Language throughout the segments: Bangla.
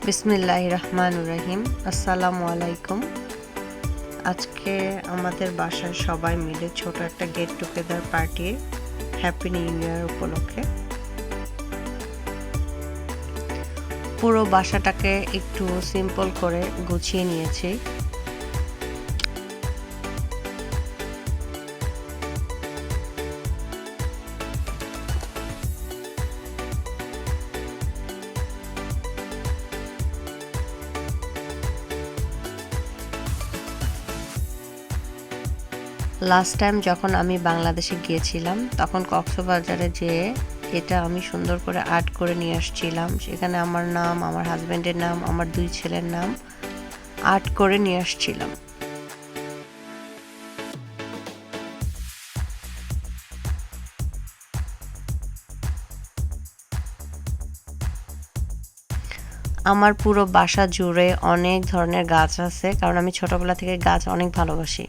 বিসমিল্লাহির রহমানির রহিম। আসসালামু আলাইকুম। আজকে আমাদের বাসায় সবাই মিলে ছোট একটা get together party, happy new year উপলক্ষে পুরো বাসাটাকে একটু সিম্পল করে গুছিয়ে নিয়েছি। লাস্ট টাইম যখন আমি বাংলাদেশে গিয়েছিলাম তখন কক্সবাজারে যেয়ে এটা আমি সুন্দর করে আর্ট করে নিয়ে আসছিলাম। সেখানে আমার নাম, আমার হাজব্যান্ডের নাম, আমার 2 ছেলের নাম আর্ট করে নিয়ে আসছিলাম। আমার পুরো বাসা জুড়ে অনেক ধরনের গাছ আছে, কারণ আমি ছোটবেলা থেকে গাছ অনেক ভালোবাসি।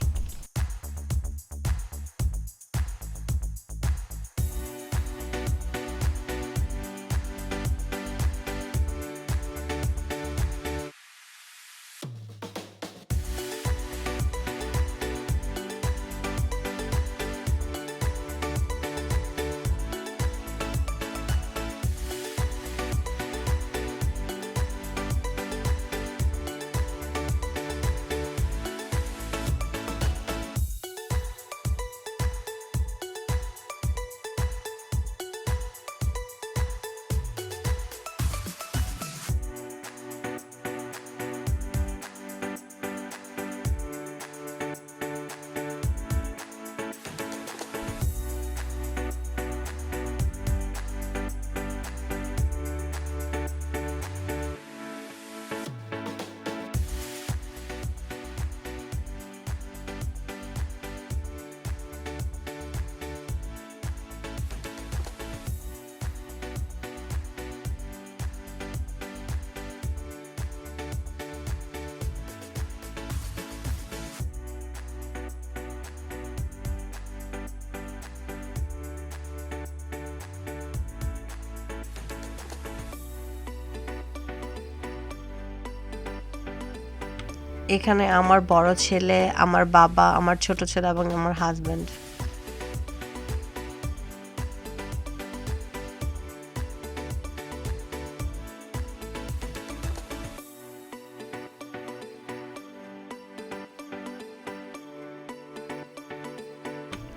এখানে আমার বড় ছেলে, আমার বাবা, আমার ছোট ছেলে এবং আমার হাজব্যান্ড।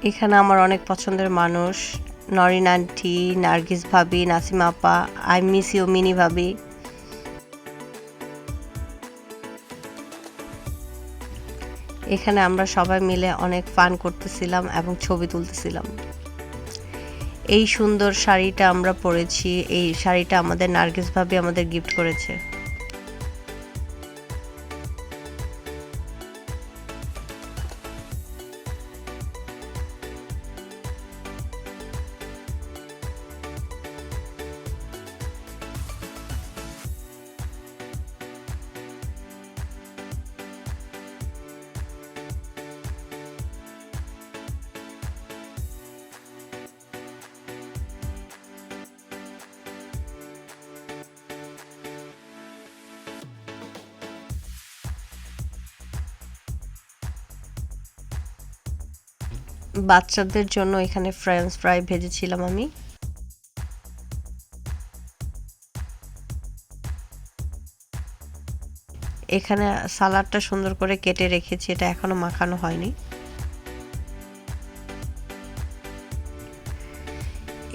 এখানে আমার অনেক পছন্দের মানুষ, নরিন আন্টি, নার্গিস ভাবি, নাসিমা আপা, আই মিস ইউ মিনি ভাবি। এখানে আমরা সবাই মিলে অনেক ফান করতেছিলাম এবং ছবি তুলতেছিলাম। এই সুন্দর শাড়িটা আমরা পরেছি, এই শাড়িটা আমাদের নার্গিস ভাবি আমাদের গিফট করেছে। বাচ্চাদের জন্য এখানে ফ্রেঞ্চ ফ্রাই ভেজেছিলাম আমি। এখানে সালাডটা সুন্দর করে কেটে রেখেছি, এটা এখনো মাখানো হয়নি।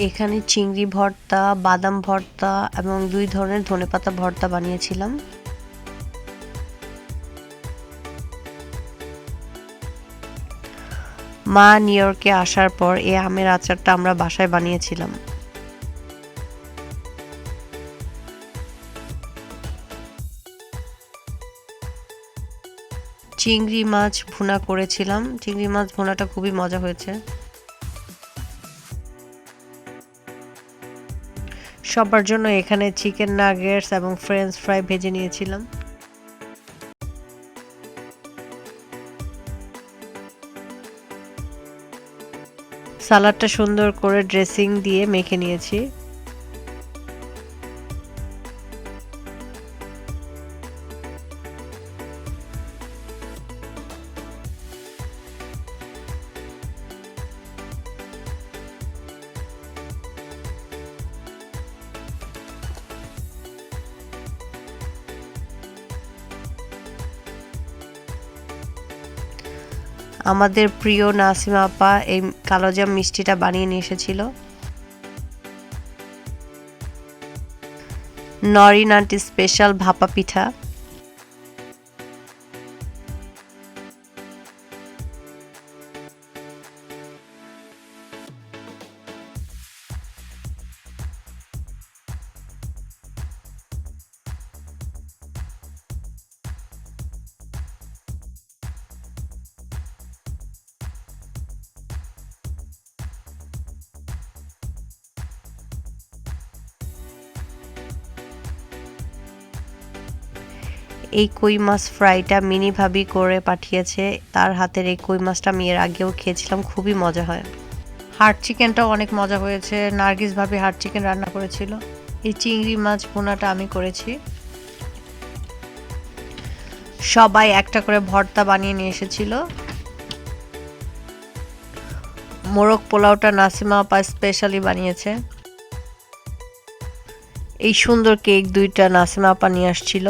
এখানে চিংড়ি ভর্তা, বাদাম ভর্তা এবং 2 ধরনের ধনেপাতা ভর্তা বানিয়েছিলাম। মা নিউ ইয়র্কে আসার পর এই আমের আচারটা আমরা বাসায় বানিয়েছিলাম। চিংড়ি মাছ ভুনা করেছিলাম, চিংড়ি মাছ ভুনাটা খুবই মজা হয়েছে। সবার জন্য এখানে চিকেন নাগেটস এবং ফ্রেঞ্চ ফ্রাই ভেজে নিয়েছিলাম। সালাডটা সুন্দর করে ড্রেসিং দিয়ে মেখে নিয়েছি। আমাদের প্রিয় নাসিমা আপা এই কালোজাম মিষ্টিটা বানিয়ে নিয়ে এসেছিল। নরিন আন্টি স্পেশাল ভাপা পিঠা। এই কই মাছ ফ্রাইটা মিনি ভাবি করে পাঠিয়েছে। তার হাতের এই কই মাছটা আমি এর আগেও খেয়েছিলাম, খুবই মজা হয়। হার্ড চিকেনটাও অনেক মজা হয়েছে। নার্গিস ভাবি হার্ড চিকেন রান্না করেছিল। এই চিংড়ি মাছ ভুনাটা আমি করেছি। সবাই একটা করে ভর্তা বানিয়ে নিয়ে এসেছিল। মোরগ পোলাওটা নাসিমা আপা স্পেশালি বানিয়েছে। এই সুন্দর কেক দুইটা নাসিমা আপা নিয়ে আসছিল।